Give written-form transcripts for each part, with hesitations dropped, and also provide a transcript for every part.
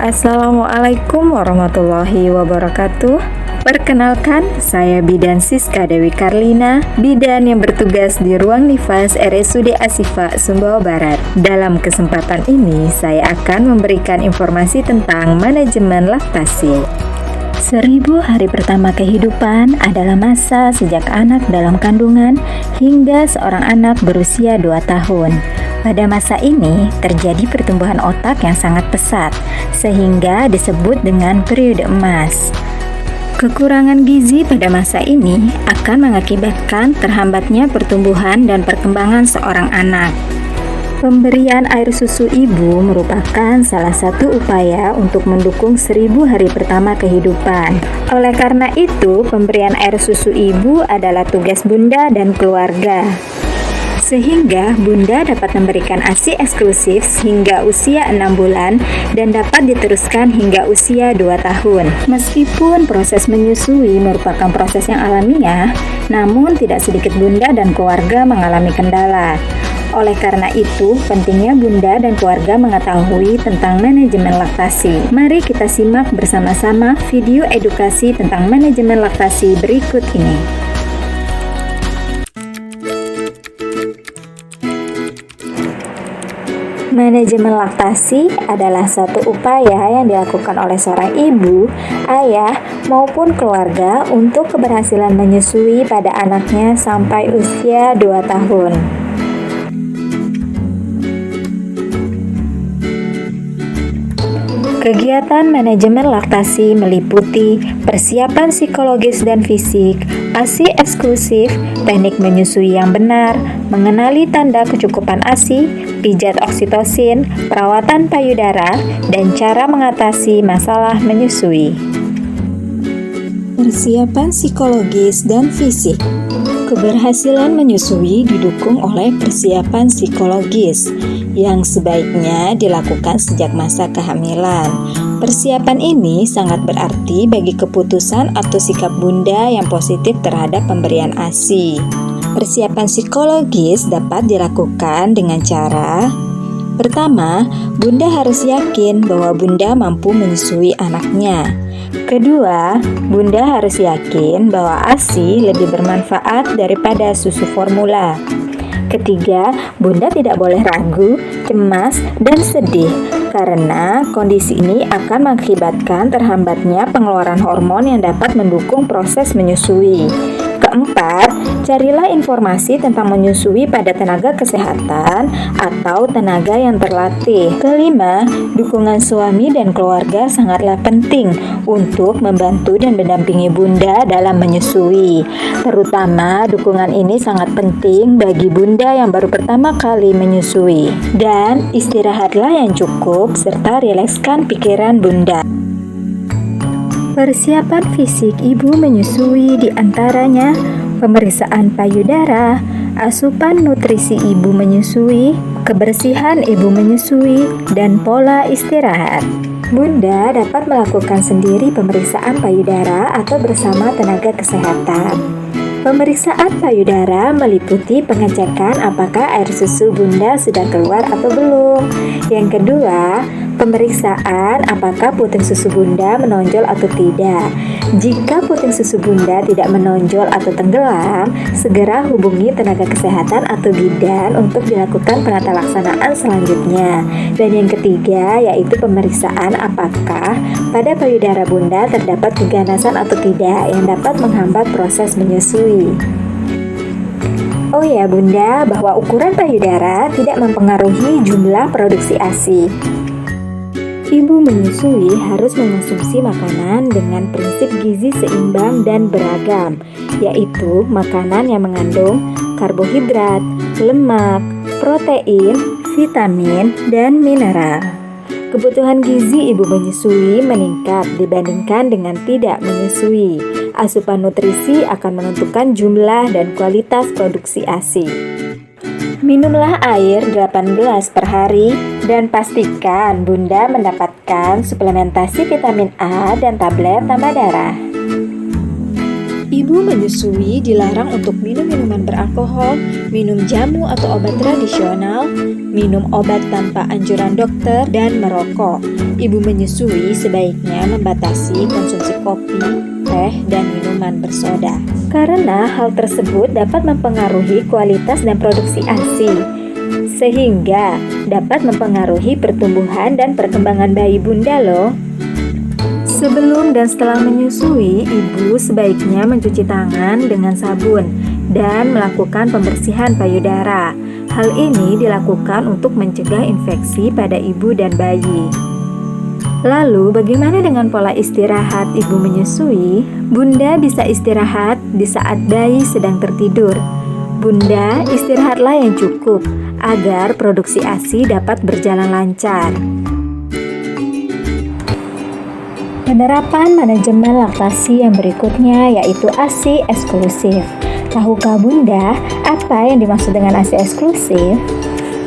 Assalamualaikum warahmatullahi wabarakatuh. Perkenalkan, saya Bidan Siska Dewi Karlina, bidan yang bertugas di ruang nifas RSUD Ashifa, Sumbawa Barat. Dalam kesempatan ini, saya akan memberikan informasi tentang manajemen laktasi. 1000 hari pertama kehidupan adalah masa sejak anak dalam kandungan hingga seorang anak berusia 2 tahun. Pada masa ini, terjadi pertumbuhan otak yang sangat pesat, sehingga disebut dengan periode emas. Kekurangan gizi pada masa ini akan mengakibatkan terhambatnya pertumbuhan dan perkembangan seorang anak. Pemberian air susu ibu merupakan salah satu upaya untuk mendukung 1000 hari pertama kehidupan. Oleh karena itu, pemberian air susu ibu adalah tugas bunda dan keluarga. Sehingga bunda dapat memberikan ASI eksklusif hingga usia 6 bulan dan dapat diteruskan hingga usia 2 tahun. Meskipun proses menyusui merupakan proses yang alamiah, namun tidak sedikit bunda dan keluarga mengalami kendala. Oleh karena itu, pentingnya bunda dan keluarga mengetahui tentang manajemen laktasi. Mari kita simak bersama-sama video edukasi tentang manajemen laktasi berikut ini. Manajemen laktasi adalah satu upaya yang dilakukan oleh seorang ibu, ayah, maupun keluarga untuk keberhasilan menyusui pada anaknya sampai usia 2 tahun. Kegiatan manajemen laktasi meliputi persiapan psikologis dan fisik, ASI eksklusif, teknik menyusui yang benar, mengenali tanda kecukupan ASI, pijat oksitosin, perawatan payudara, dan cara mengatasi masalah menyusui. Persiapan psikologis dan fisik. Keberhasilan menyusui didukung oleh persiapan psikologis yang sebaiknya dilakukan sejak masa kehamilan. Persiapan ini sangat berarti bagi keputusan atau sikap bunda yang positif terhadap pemberian ASI. Persiapan psikologis dapat dilakukan dengan cara: pertama, bunda harus yakin bahwa bunda mampu menyusui anaknya. Kedua, bunda harus yakin bahwa ASI lebih bermanfaat daripada susu formula. Ketiga, bunda tidak boleh ragu, cemas, dan sedih karena kondisi ini akan mengakibatkan terhambatnya pengeluaran hormon yang dapat mendukung proses menyusui. Keempat, carilah informasi tentang menyusui pada tenaga kesehatan atau tenaga yang terlatih. Kelima, dukungan suami dan keluarga sangatlah penting untuk membantu dan mendampingi bunda dalam menyusui. Terutama dukungan ini sangat penting bagi bunda yang baru pertama kali menyusui. Dan istirahatlah yang cukup serta rilekskan pikiran bunda. Persiapan fisik ibu menyusui diantaranya pemeriksaan payudara, asupan nutrisi ibu menyusui, kebersihan ibu menyusui, dan pola istirahat. Bunda dapat melakukan sendiri pemeriksaan payudara atau bersama tenaga kesehatan. Pemeriksaan payudara meliputi pengecekan apakah air susu bunda sudah keluar atau belum. Yang kedua, pemeriksaan apakah puting susu bunda menonjol atau tidak. Jika puting susu bunda tidak menonjol atau tenggelam, segera hubungi tenaga kesehatan atau bidan untuk dilakukan penata laksanaan selanjutnya. Dan yang ketiga, yaitu pemeriksaan apakah pada payudara bunda terdapat keganasan atau tidak yang dapat menghambat proses menyusui. Oh ya bunda, bahwa ukuran payudara tidak mempengaruhi jumlah produksi ASI. Ibu menyusui harus mengonsumsi makanan dengan prinsip gizi seimbang dan beragam, yaitu makanan yang mengandung karbohidrat, lemak, protein, vitamin, dan mineral. Kebutuhan gizi ibu menyusui meningkat dibandingkan dengan tidak menyusui. Asupan nutrisi akan menentukan jumlah dan kualitas produksi ASI. Minumlah air 8 gelas per hari dan pastikan bunda mendapatkan suplementasi vitamin A dan tablet tambah darah. Ibu menyusui dilarang untuk minum minuman beralkohol, minum jamu atau obat tradisional, minum obat tanpa anjuran dokter, dan merokok. Ibu menyusui sebaiknya membatasi konsumsi kopi, teh, dan minuman bersoda. Karena hal tersebut dapat mempengaruhi kualitas dan produksi ASI, sehingga dapat mempengaruhi pertumbuhan dan perkembangan bayi bunda loh. Sebelum dan setelah menyusui, ibu sebaiknya mencuci tangan dengan sabun dan melakukan pembersihan payudara. Hal ini dilakukan untuk mencegah infeksi pada ibu dan bayi. Lalu, bagaimana dengan pola istirahat ibu menyusui? Bunda bisa istirahat di saat bayi sedang tertidur. Bunda, istirahatlah yang cukup agar produksi ASI dapat berjalan lancar. Penerapan manajemen laktasi yang berikutnya yaitu ASI eksklusif. Tahukah Bunda apa yang dimaksud dengan ASI eksklusif?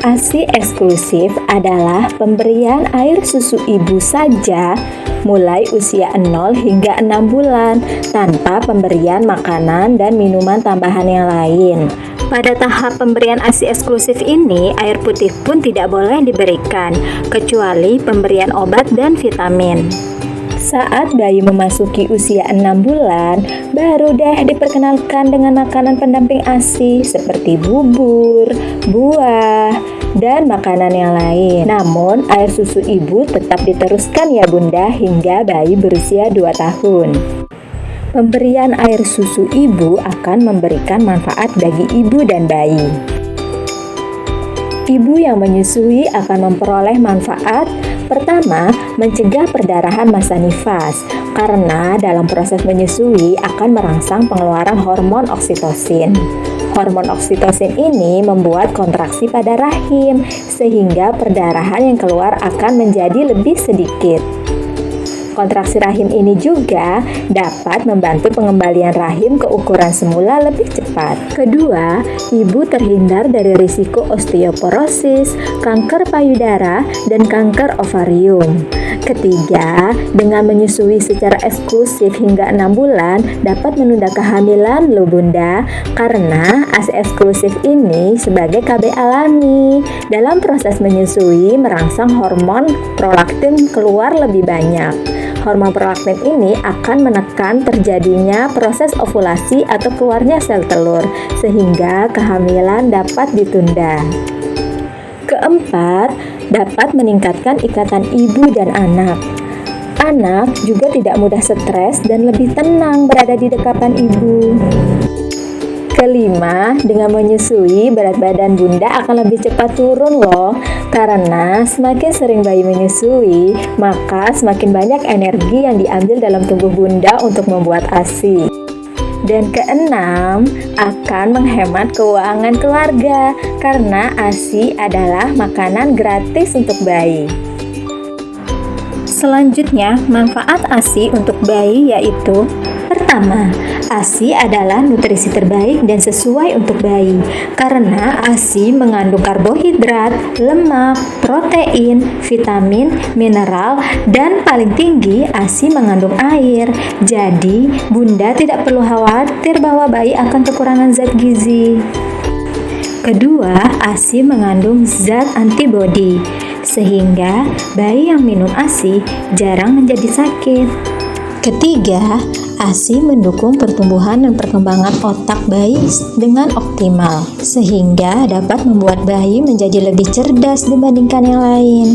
ASI eksklusif adalah pemberian air susu ibu saja mulai usia 0 hingga 6 bulan tanpa pemberian makanan dan minuman tambahan yang lain. Pada tahap pemberian ASI eksklusif ini, air putih pun tidak boleh diberikan, kecuali pemberian obat dan vitamin. Saat bayi memasuki usia 6 bulan, baru deh diperkenalkan dengan makanan pendamping ASI seperti bubur, buah, dan makanan yang lain. Namun, air susu ibu tetap diteruskan ya Bunda hingga bayi berusia 2 tahun. Pemberian air susu ibu akan memberikan manfaat bagi ibu dan bayi. Ibu yang menyusui akan memperoleh manfaat. Pertama, mencegah perdarahan masa nifas, karena dalam proses menyusui akan merangsang pengeluaran hormon oksitosin. Hormon oksitosin ini membuat kontraksi pada rahim, sehingga perdarahan yang keluar akan menjadi lebih sedikit. Kontraksi rahim ini juga dapat membantu pengembalian rahim ke ukuran semula lebih cepat. Kedua, ibu terhindar dari risiko osteoporosis, kanker payudara, dan kanker ovarium. Ketiga, dengan menyusui secara eksklusif hingga 6 bulan dapat menunda kehamilan loh Bunda, karena ASI eksklusif ini sebagai KB alami. Dalam proses menyusui merangsang hormon prolaktin keluar lebih banyak. Hormon prolaktin ini akan menekan terjadinya proses ovulasi atau keluarnya sel telur, sehingga kehamilan dapat ditunda. Keempat, dapat meningkatkan ikatan ibu dan anak. Anak juga tidak mudah stres dan lebih tenang berada di dekapan ibu. Kelima, dengan menyusui berat badan Bunda akan lebih cepat turun loh. Karena semakin sering bayi menyusui, maka semakin banyak energi yang diambil dalam tubuh Bunda untuk membuat ASI. Dan keenam, akan menghemat keuangan keluarga karena ASI adalah makanan gratis untuk bayi. Selanjutnya, manfaat ASI untuk bayi yaitu: pertama, ASI adalah nutrisi terbaik dan sesuai untuk bayi karena ASI mengandung karbohidrat, lemak, protein, vitamin, mineral, dan paling tinggi ASI mengandung air. Jadi, Bunda tidak perlu khawatir bahwa bayi akan kekurangan zat gizi. Kedua, ASI mengandung zat antibodi sehingga bayi yang minum ASI jarang menjadi sakit. Ketiga, ASI mendukung pertumbuhan dan perkembangan otak bayi dengan optimal, sehingga dapat membuat bayi menjadi lebih cerdas dibandingkan yang lain.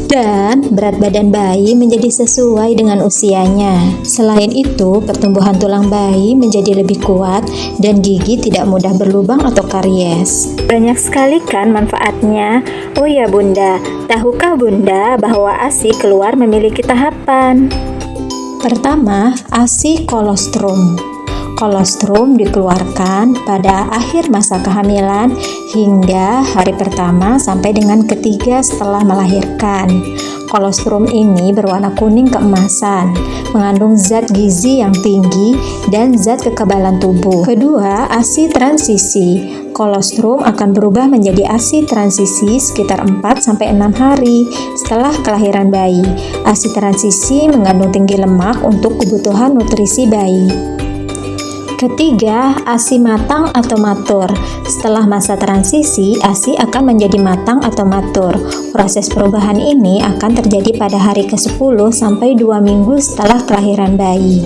Dan berat badan bayi menjadi sesuai dengan usianya. Selain itu, pertumbuhan tulang bayi menjadi lebih kuat dan gigi tidak mudah berlubang atau karies. Banyak sekali kan manfaatnya. Oh ya Bunda, tahukah Bunda bahwa ASI keluar memiliki tahapan? Pertama, ASI kolostrum. Kolostrum dikeluarkan pada akhir masa kehamilan hingga hari pertama sampai dengan ketiga setelah melahirkan. Kolostrum ini berwarna kuning keemasan, mengandung zat gizi yang tinggi dan zat kekebalan tubuh. Kedua, ASI transisi. Kolostrum akan berubah menjadi ASI transisi sekitar 4-6 hari setelah kelahiran bayi. ASI transisi mengandung tinggi lemak untuk kebutuhan nutrisi bayi. Ketiga, ASI matang atau matur. Setelah masa transisi, ASI akan menjadi matang atau matur. Proses perubahan ini akan terjadi pada hari ke-10 sampai 2 minggu setelah kelahiran bayi.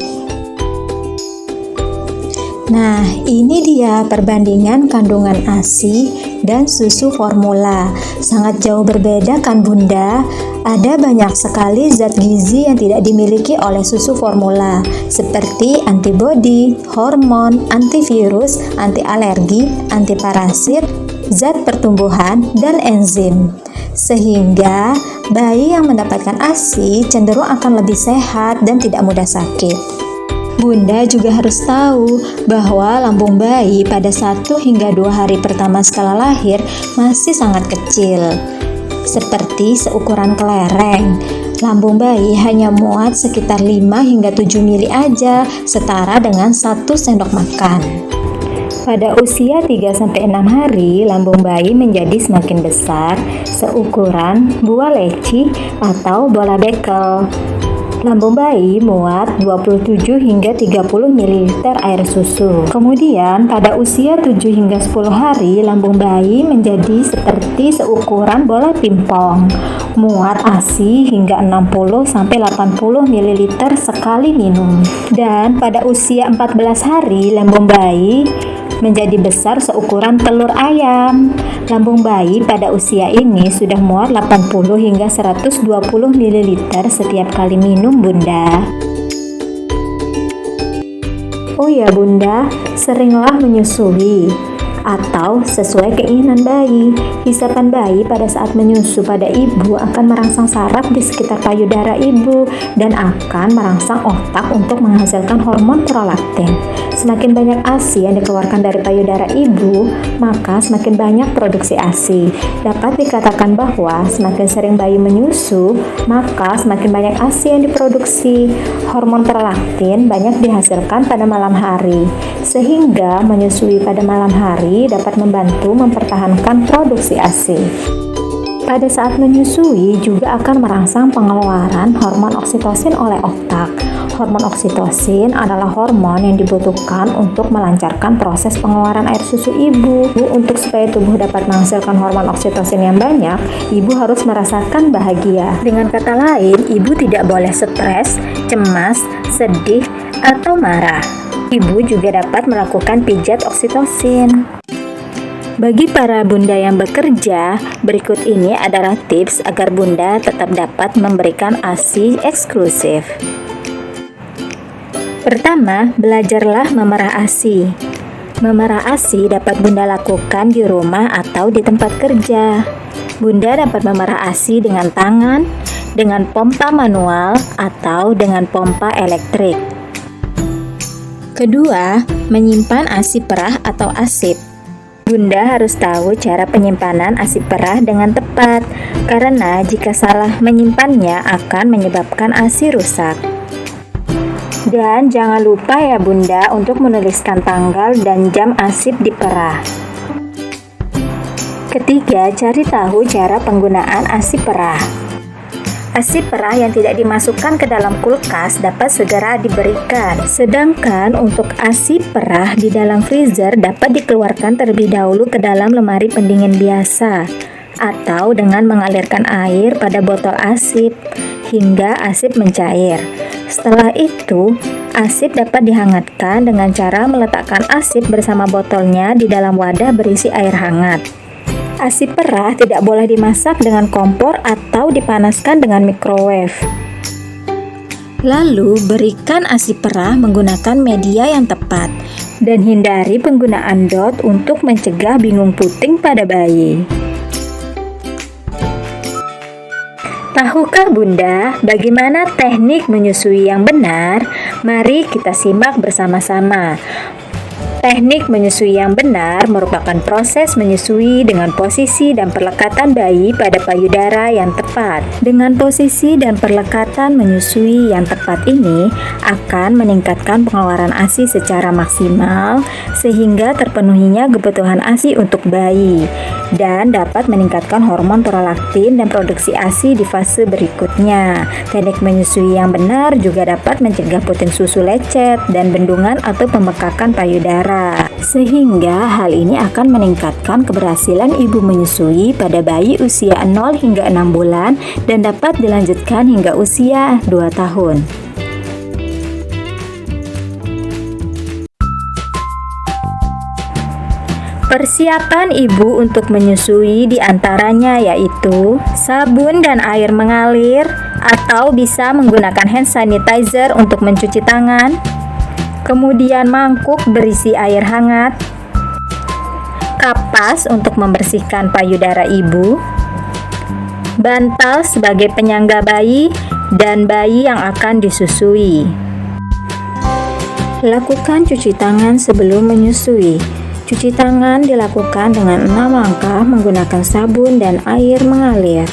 Nah, ini dia perbandingan kandungan ASI dan susu formula. Sangat jauh berbeda kan Bunda? Ada banyak sekali zat gizi yang tidak dimiliki oleh susu formula, seperti antibodi, hormon, antivirus, anti alergi, anti parasit, zat pertumbuhan, dan enzim. Sehingga bayi yang mendapatkan ASI cenderung akan lebih sehat dan tidak mudah sakit. Bunda juga harus tahu bahwa lambung bayi pada 1 hingga 2 hari pertama setelah lahir masih sangat kecil. Seperti seukuran kelereng, lambung bayi hanya muat sekitar 5 hingga 7 mili aja, setara dengan 1 sendok makan. Pada usia 3-6 hari, lambung bayi menjadi semakin besar, seukuran buah leci atau bola bekel. Lambung bayi muat 27 hingga 30 ml air susu. Kemudian pada usia 7 hingga 10 hari, lambung bayi menjadi seperti seukuran bola pingpong. Muat ASI hingga 60 sampai 80 ml sekali minum. Dan pada usia 14 hari, lambung bayi menjadi besar seukuran telur ayam. Lambung bayi pada usia ini sudah muat 80 hingga 120 ml setiap kali minum Bunda. Oh ya Bunda, seringlah menyusui atau sesuai keinginan bayi. Hisapan bayi pada saat menyusu pada ibu akan merangsang saraf di sekitar payudara ibu dan akan merangsang otak untuk menghasilkan hormon prolaktin. Semakin banyak ASI yang dikeluarkan dari payudara ibu, maka semakin banyak produksi ASI. Dapat dikatakan bahwa semakin sering bayi menyusu, maka semakin banyak ASI yang diproduksi. Hormon prolaktin banyak dihasilkan pada malam hari, sehingga menyusui pada malam hari dapat membantu mempertahankan produksi ASI. Pada saat menyusui juga akan merangsang pengeluaran hormon oksitosin oleh otak. Hormon oksitosin adalah hormon yang dibutuhkan untuk melancarkan proses pengeluaran air susu ibu. Untuk supaya tubuh dapat menghasilkan hormon oksitosin yang banyak, ibu harus merasakan bahagia. Dengan kata lain, ibu tidak boleh stres, cemas, sedih, atau marah. Ibu juga dapat melakukan pijat oksitosin. Bagi para bunda yang bekerja, berikut ini adalah tips agar bunda tetap dapat memberikan ASI eksklusif. Pertama, belajarlah memerah ASI. Memerah ASI dapat bunda lakukan di rumah atau di tempat kerja. Bunda dapat memerah ASI dengan tangan, dengan pompa manual, atau dengan pompa elektrik. Kedua, menyimpan ASI perah atau asip. Bunda harus tahu cara penyimpanan ASI perah dengan tepat, karena jika salah menyimpannya akan menyebabkan ASI rusak. Dan jangan lupa ya Bunda untuk menuliskan tanggal dan jam ASI diperah. Ketiga, cari tahu cara penggunaan ASI perah. ASI perah yang tidak dimasukkan ke dalam kulkas dapat segera diberikan. Sedangkan untuk ASI perah di dalam freezer dapat dikeluarkan terlebih dahulu ke dalam lemari pendingin biasa atau dengan mengalirkan air pada botol asip hingga asip mencair. Setelah itu, asip dapat dihangatkan dengan cara meletakkan asip bersama botolnya di dalam wadah berisi air hangat. ASI perah tidak boleh dimasak dengan kompor atau dipanaskan dengan microwave. Lalu, berikan ASI perah menggunakan media yang tepat dan hindari penggunaan DOT untuk mencegah bingung puting pada bayi. Tahukah Bunda bagaimana teknik menyusui yang benar? Mari kita simak bersama-sama. Teknik menyusui yang benar merupakan proses menyusui dengan posisi dan perlekatan bayi pada payudara yang tepat. Dengan posisi dan perlekatan menyusui yang tepat ini akan meningkatkan pengeluaran ASI secara maksimal sehingga terpenuhinya kebutuhan ASI untuk bayi dan dapat meningkatkan hormon prolaktin dan produksi ASI di fase berikutnya. Teknik menyusui yang benar juga dapat mencegah puting susu lecet dan bendungan atau pembekakan payudara, sehingga hal ini akan meningkatkan keberhasilan ibu menyusui pada bayi usia 0 hingga 6 bulan dan dapat dilanjutkan hingga usia 2 tahun. Persiapan ibu untuk menyusui diantaranya yaitu sabun dan air mengalir atau bisa menggunakan hand sanitizer untuk mencuci tangan, kemudian mangkuk berisi air hangat, kapas untuk membersihkan payudara ibu, bantal sebagai penyangga bayi, dan bayi yang akan disusui. Lakukan cuci tangan sebelum menyusui. Cuci tangan dilakukan dengan 6 langkah menggunakan sabun dan air mengalir.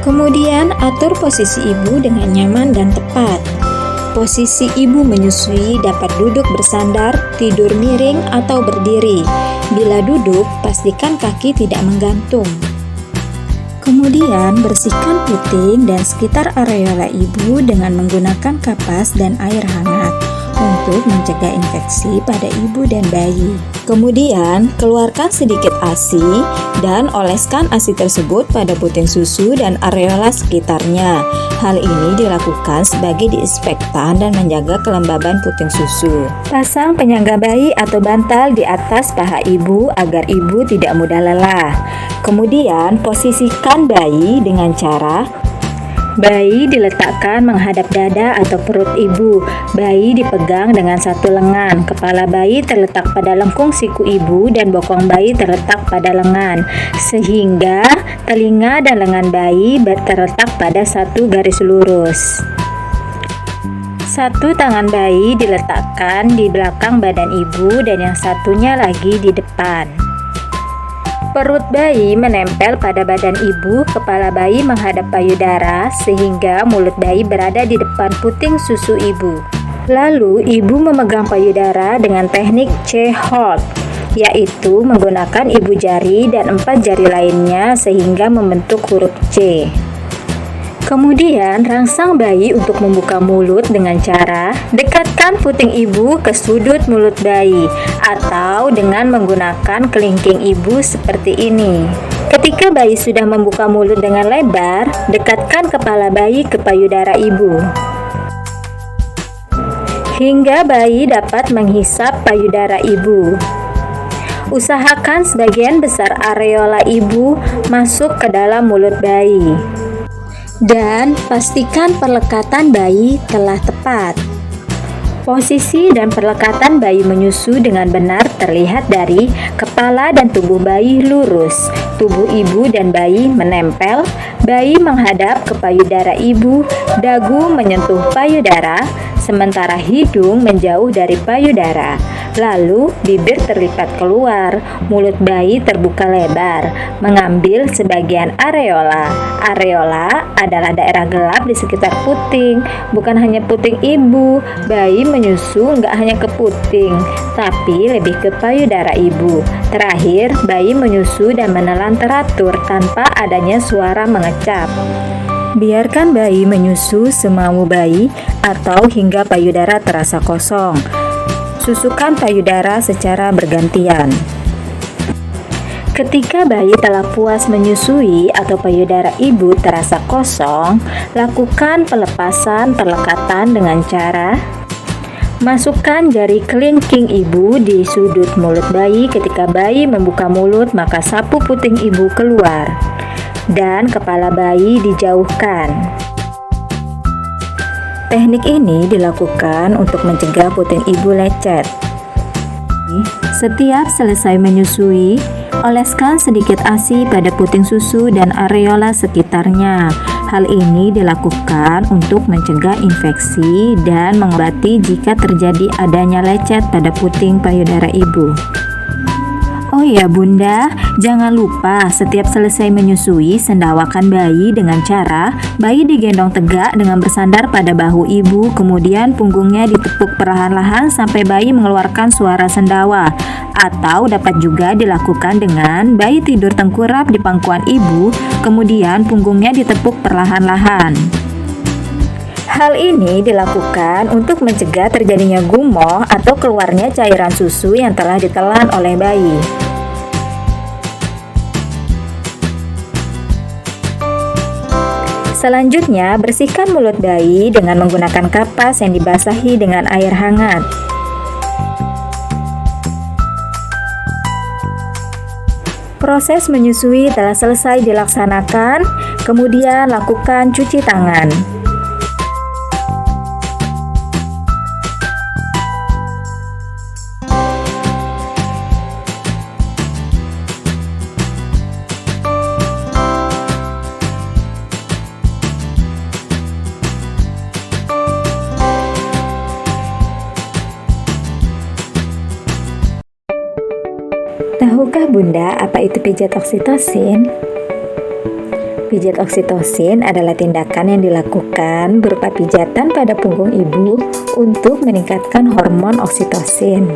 Kemudian atur posisi ibu dengan nyaman dan tepat. Posisi ibu menyusui dapat duduk bersandar, tidur miring, atau berdiri. Bila duduk, pastikan kaki tidak menggantung. Kemudian bersihkan puting dan sekitar areola ibu dengan menggunakan kapas dan air hangat untuk mencegah infeksi pada ibu dan bayi. Kemudian, keluarkan sedikit ASI dan oleskan ASI tersebut pada puting susu dan areola sekitarnya. Hal ini dilakukan sebagai disinfektan dan menjaga kelembaban puting susu. Pasang penyangga bayi atau bantal di atas paha ibu agar ibu tidak mudah lelah. Kemudian, posisikan bayi dengan cara bayi diletakkan menghadap dada atau perut ibu. Bayi dipegang dengan satu lengan. Kepala bayi terletak pada lengkung siku ibu dan bokong bayi terletak pada lengan, sehingga telinga dan lengan bayi terletak pada satu garis lurus. Satu tangan bayi diletakkan di belakang badan ibu dan yang satunya lagi di depan. Perut bayi menempel pada badan ibu, kepala bayi menghadap payudara sehingga mulut bayi berada di depan puting susu ibu. Lalu ibu memegang payudara dengan teknik C-hold, yaitu menggunakan ibu jari dan 4 jari lainnya sehingga membentuk huruf C. Kemudian rangsang bayi untuk membuka mulut dengan cara dekatkan puting ibu ke sudut mulut bayi atau dengan menggunakan kelingking ibu seperti ini. Ketika bayi sudah membuka mulut dengan lebar, dekatkan kepala bayi ke payudara ibu hingga bayi dapat menghisap payudara ibu. Usahakan sebagian besar areola ibu masuk ke dalam mulut bayi. Dan pastikan perlekatan bayi telah tepat. Posisi dan perlekatan bayi menyusu dengan benar terlihat dari kepala dan tubuh bayi lurus, tubuh ibu dan bayi menempel, bayi menghadap ke payudara ibu, dagu menyentuh payudara, sementara hidung menjauh dari payudara. Lalu bibir terlipat keluar, mulut bayi terbuka lebar, mengambil sebagian areola. Areola adalah daerah gelap di sekitar puting. Bukan hanya puting ibu, bayi menyusu nggak hanya ke puting, tapi lebih ke payudara ibu. Terakhir, bayi menyusu dan menelan teratur tanpa adanya suara mengecap. Biarkan bayi menyusu semau bayi atau hingga payudara terasa kosong. Susukan payudara secara bergantian. Ketika bayi telah puas menyusui atau payudara ibu terasa kosong, lakukan pelepasan perlekatan dengan cara masukkan jari kelingking ibu di sudut mulut bayi. Ketika bayi membuka mulut, maka sapu puting ibu keluar dan kepala bayi dijauhkan. Teknik ini dilakukan untuk mencegah puting ibu lecet. Setiap selesai menyusui, oleskan sedikit ASI pada puting susu dan areola sekitarnya. Hal ini dilakukan untuk mencegah infeksi dan mengobati jika terjadi adanya lecet pada puting payudara ibu. Oh ya Bunda, jangan lupa setiap selesai menyusui, sendawakan bayi dengan cara bayi digendong tegak dengan bersandar pada bahu ibu, kemudian punggungnya ditepuk perlahan-lahan sampai bayi mengeluarkan suara sendawa. Atau dapat juga dilakukan dengan bayi tidur tengkurap di pangkuan ibu, kemudian punggungnya ditepuk perlahan-lahan. Hal ini dilakukan untuk mencegah terjadinya gumoh atau keluarnya cairan susu yang telah ditelan oleh bayi. Selanjutnya, bersihkan mulut bayi dengan menggunakan kapas yang dibasahi dengan air hangat. Proses menyusui telah selesai dilaksanakan, kemudian lakukan cuci tangan. Tahukah Bunda apa itu pijat oksitosin? Pijat oksitosin adalah tindakan yang dilakukan berupa pijatan pada punggung ibu untuk meningkatkan hormon oksitosin.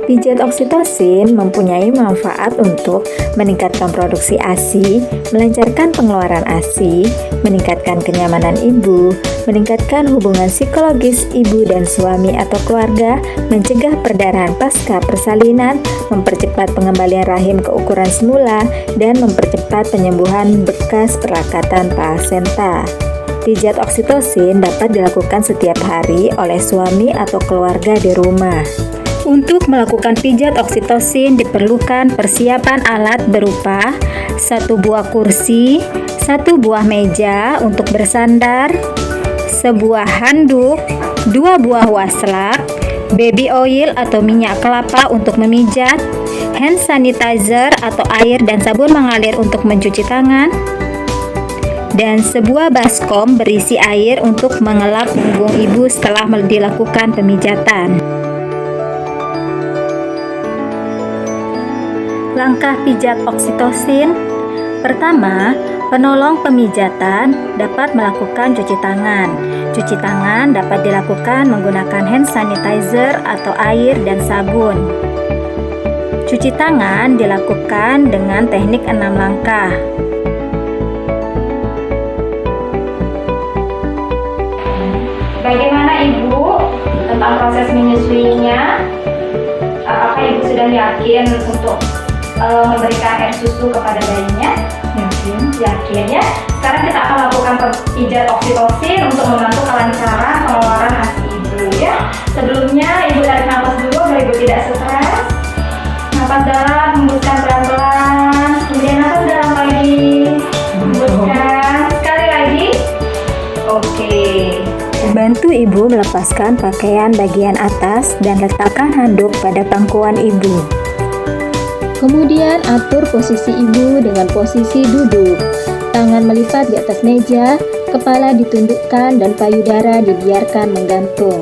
Pijat oksitosin mempunyai manfaat untuk meningkatkan produksi ASI, melancarkan pengeluaran ASI, meningkatkan kenyamanan ibu, meningkatkan hubungan psikologis ibu dan suami atau keluarga, mencegah perdarahan pasca persalinan, mempercepat pengembalian rahim ke ukuran semula, dan mempercepat penyembuhan bekas perakatan plasenta. Pijat oksitosin dapat dilakukan setiap hari oleh suami atau keluarga di rumah. Untuk melakukan pijat oksitosin diperlukan persiapan alat berupa 1 buah kursi, 1 buah meja untuk bersandar, sebuah handuk, 2 buah waslak, baby oil atau minyak kelapa untuk memijat, hand sanitizer atau air dan sabun mengalir untuk mencuci tangan, dan sebuah baskom berisi air untuk mengelap punggung ibu setelah dilakukan pemijatan. Langkah pijat oksitosin. Pertama, penolong pemijatan dapat melakukan cuci tangan. Cuci tangan dapat dilakukan menggunakan hand sanitizer atau air dan sabun. Cuci tangan dilakukan dengan teknik 6 langkah. Bagaimana Ibu tentang proses menyusuinya? Apakah Ibu sudah yakin untuk memberikan air susu kepada bayinya? Yakin ya. Sekarang kita akan lakukan pijat oksitosin untuk membantu kelancaran pengeluaran ASI ibu ya. Sebelumnya ibu tarik nafas dulu agar ibu tidak stres. Nafas dalam, hembuskan pelan-pelan. Kemudian nafas dalam lagi, hembuskan. Sekali lagi. Oke. Bantu ibu melepaskan pakaian bagian atas dan letakkan handuk pada pangkuan ibu. Kemudian atur posisi ibu dengan posisi duduk. Tangan melipat di atas meja, Kepala ditundukkan dan payudara dibiarkan menggantung.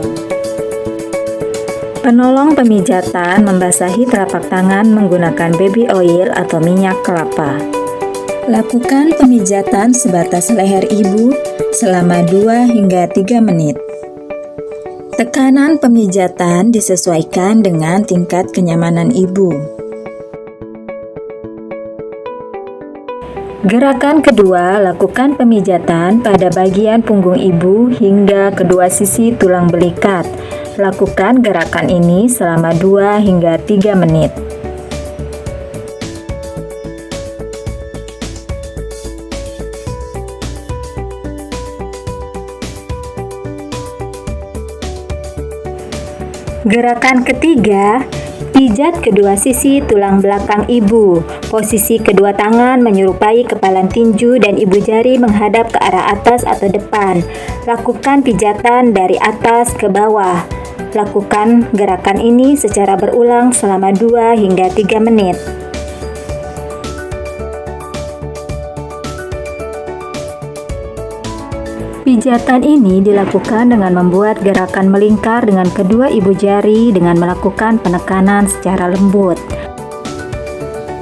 Penolong pemijatan membasahi telapak tangan menggunakan baby oil atau minyak kelapa. Lakukan pemijatan sebatas leher ibu selama 2 hingga 3 menit. Tekanan pemijatan disesuaikan dengan tingkat kenyamanan ibu. Gerakan kedua, lakukan pemijatan pada bagian punggung ibu hingga kedua sisi tulang belikat. Lakukan gerakan ini selama 2 hingga 3 menit. Gerakan ketiga, pijat kedua sisi tulang belakang ibu. Posisi kedua tangan menyerupai kepalan tinju dan ibu jari menghadap ke arah atas atau depan. Lakukan pijatan dari atas ke bawah. Lakukan gerakan ini secara berulang selama 2 hingga 3 menit. Pijatan ini dilakukan dengan membuat gerakan melingkar dengan kedua ibu jari dengan melakukan penekanan secara lembut.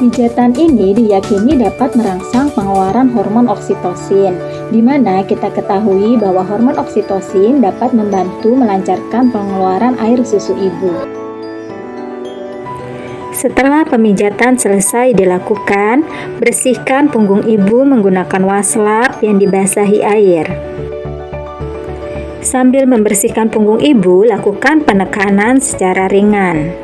Pijatan ini diyakini dapat merangsang pengeluaran hormon oksitosin, di mana kita ketahui bahwa hormon oksitosin dapat membantu melancarkan pengeluaran air susu ibu. Setelah pemijatan selesai dilakukan, bersihkan punggung ibu menggunakan waslap yang dibasahi air. Sambil membersihkan punggung ibu, lakukan penekanan secara ringan.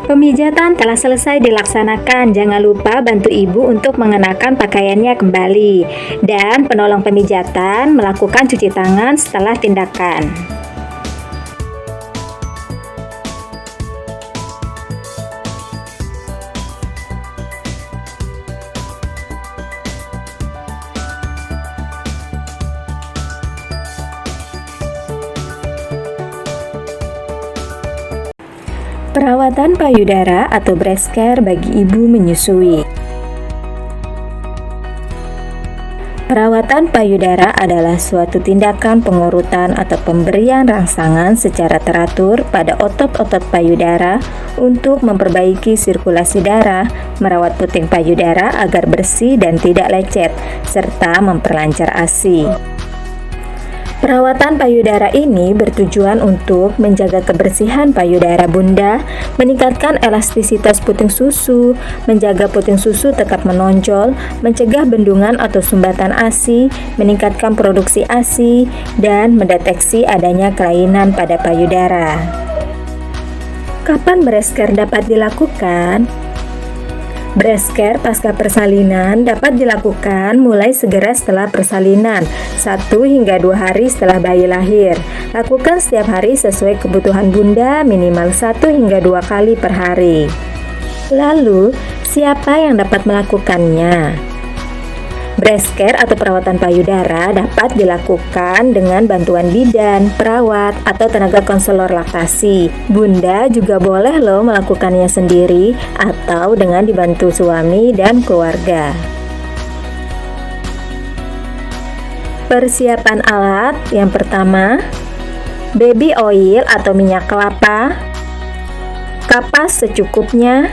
Pemijatan telah selesai dilaksanakan. Jangan lupa bantu ibu untuk mengenakan pakaiannya kembali. Dan penolong pemijatan melakukan cuci tangan setelah tindakan. Perawatan payudara atau breast care bagi ibu menyusui. Perawatan payudara adalah suatu tindakan pengurutan atau pemberian rangsangan secara teratur pada otot-otot payudara untuk memperbaiki sirkulasi darah, merawat puting payudara agar bersih dan tidak lecet, serta memperlancar ASI. Perawatan payudara ini bertujuan untuk menjaga kebersihan payudara bunda, meningkatkan elastisitas puting susu, menjaga puting susu tetap menonjol, mencegah bendungan atau sumbatan ASI, meningkatkan produksi ASI, dan mendeteksi adanya kelainan pada payudara. Kapan breast care dapat dilakukan? Breast care pasca persalinan dapat dilakukan mulai segera setelah persalinan, 1 hingga 2 hari setelah bayi lahir. Lakukan setiap hari sesuai kebutuhan bunda, minimal 1 hingga 2 kali per hari. Lalu, siapa yang dapat melakukannya? Breast care atau perawatan payudara dapat dilakukan dengan bantuan bidan, perawat, atau tenaga konselor laktasi. Bunda juga boleh loh melakukannya sendiri atau dengan dibantu suami dan keluarga. Persiapan alat yang pertama, baby oil atau minyak kelapa, kapas secukupnya,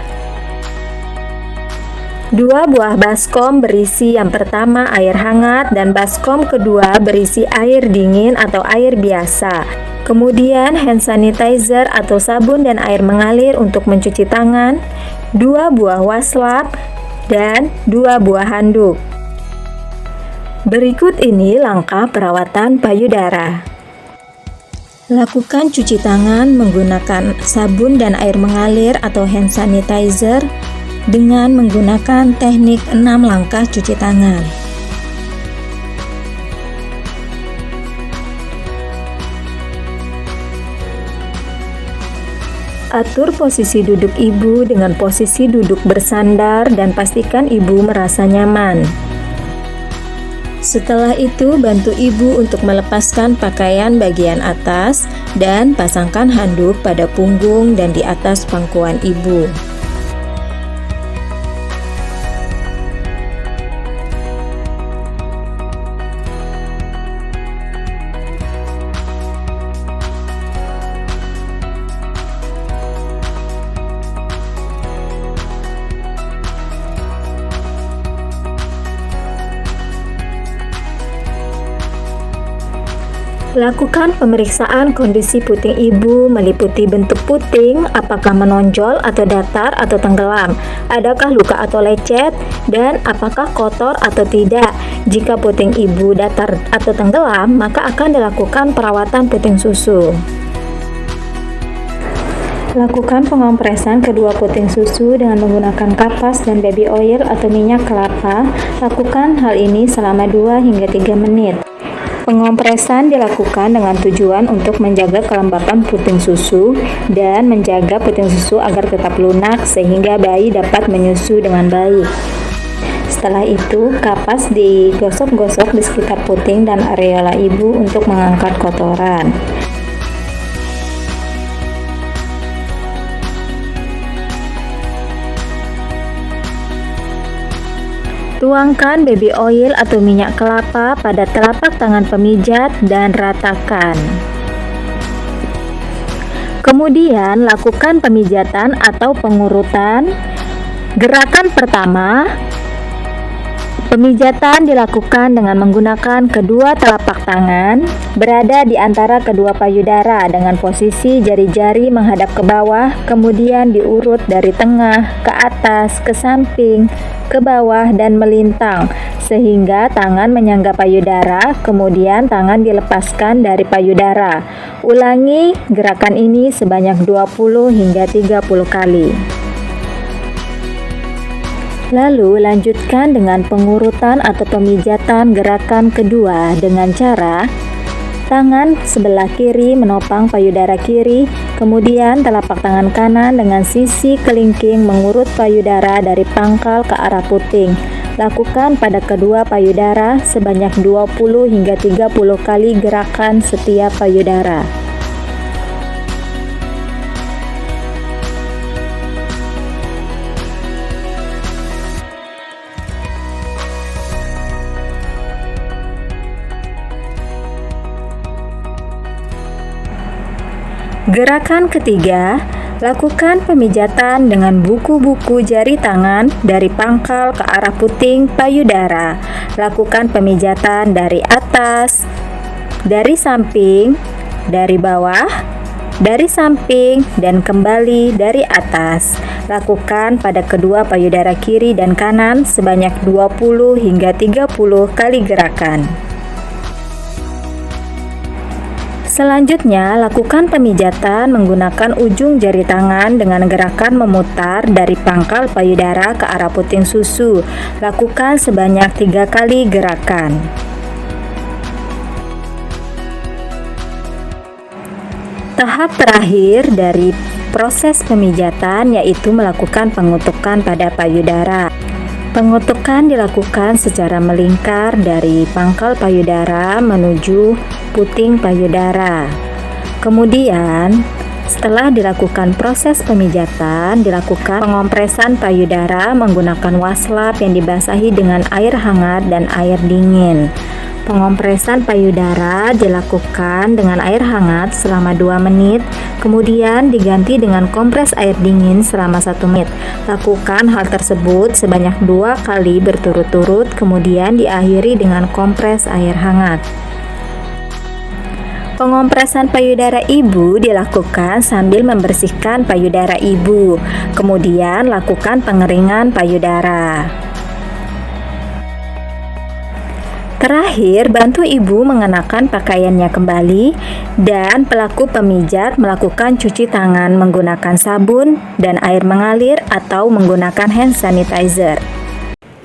2 buah baskom berisi yang pertama air hangat dan baskom kedua berisi air dingin atau air biasa. Kemudian hand sanitizer atau sabun dan air mengalir untuk mencuci tangan, 2 buah waslap, dan 2 buah handuk. Berikut ini langkah perawatan payudara. Lakukan cuci tangan menggunakan sabun dan air mengalir atau hand sanitizer dengan menggunakan teknik 6 langkah cuci tangan. Atur posisi duduk ibu dengan posisi duduk bersandar dan pastikan ibu merasa nyaman. Setelah itu, bantu ibu untuk melepaskan pakaian bagian atas dan pasangkan handuk pada punggung dan di atas pangkuan ibu. Lakukan pemeriksaan kondisi puting ibu meliputi bentuk puting, apakah menonjol atau datar atau tenggelam, adakah luka atau lecet, dan apakah kotor atau tidak. Jika puting ibu datar atau tenggelam, maka akan dilakukan perawatan puting susu. Lakukan pengompresan kedua puting susu dengan menggunakan kapas dan baby oil atau minyak kelapa. Lakukan hal ini selama 2 hingga 3 menit. Pengompresan dilakukan dengan tujuan untuk menjaga kelembapan puting susu dan menjaga puting susu agar tetap lunak sehingga bayi dapat menyusu dengan baik. Setelah itu, kapas digosok-gosok di sekitar puting dan areola ibu untuk mengangkat kotoran. Tuangkan baby oil atau minyak kelapa pada telapak tangan pemijat dan ratakan. Kemudian lakukan pemijatan atau pengurutan. Gerakan pertama, pemijatan dilakukan dengan menggunakan kedua telapak tangan berada di antara kedua payudara dengan posisi jari-jari menghadap ke bawah, kemudian diurut dari tengah ke atas, ke samping, ke bawah, dan melintang sehingga tangan menyangga payudara, kemudian tangan dilepaskan dari payudara. Ulangi gerakan ini sebanyak 20 hingga 30 kali. Lalu lanjutkan dengan pengurutan atau pemijatan gerakan kedua dengan cara tangan sebelah kiri menopang payudara kiri, kemudian telapak tangan kanan dengan sisi kelingking mengurut payudara dari pangkal ke arah puting. Lakukan pada kedua payudara sebanyak 20 hingga 30 kali gerakan setiap payudara. Gerakan ketiga, lakukan pemijatan dengan buku-buku jari tangan dari pangkal ke arah puting payudara. Lakukan pemijatan dari atas, dari samping, dari bawah, dari samping, dan kembali dari atas. Lakukan pada kedua payudara kiri dan kanan sebanyak 20 hingga 30 kali gerakan. Selanjutnya, lakukan pemijatan menggunakan ujung jari tangan dengan gerakan memutar dari pangkal payudara ke arah puting susu. Lakukan sebanyak 3 kali gerakan. Tahap terakhir dari proses pemijatan yaitu melakukan pengutukan pada payudara. Pengutukan dilakukan secara melingkar dari pangkal payudara menuju puting payudara. Kemudian, setelah dilakukan proses pemijatan, dilakukan pengompresan payudara menggunakan waslap yang dibasahi dengan air hangat dan air dingin. Pengompresan payudara dilakukan dengan air hangat selama 2 menit, kemudian diganti dengan kompres air dingin selama 1 menit. Lakukan hal tersebut sebanyak 2 kali berturut-turut, kemudian diakhiri dengan kompres air hangat. Pengompresan payudara ibu dilakukan sambil membersihkan payudara ibu, kemudian lakukan pengeringan payudara. Terakhir, bantu ibu mengenakan pakaiannya kembali dan pelaku pemijat melakukan cuci tangan menggunakan sabun dan air mengalir atau menggunakan hand sanitizer.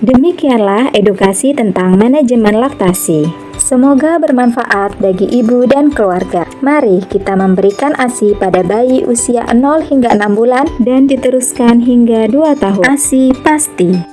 Demikianlah edukasi tentang manajemen laktasi. Semoga bermanfaat bagi ibu dan keluarga. Mari kita memberikan ASI pada bayi usia 0 hingga 6 bulan dan diteruskan hingga 2 tahun. ASI pasti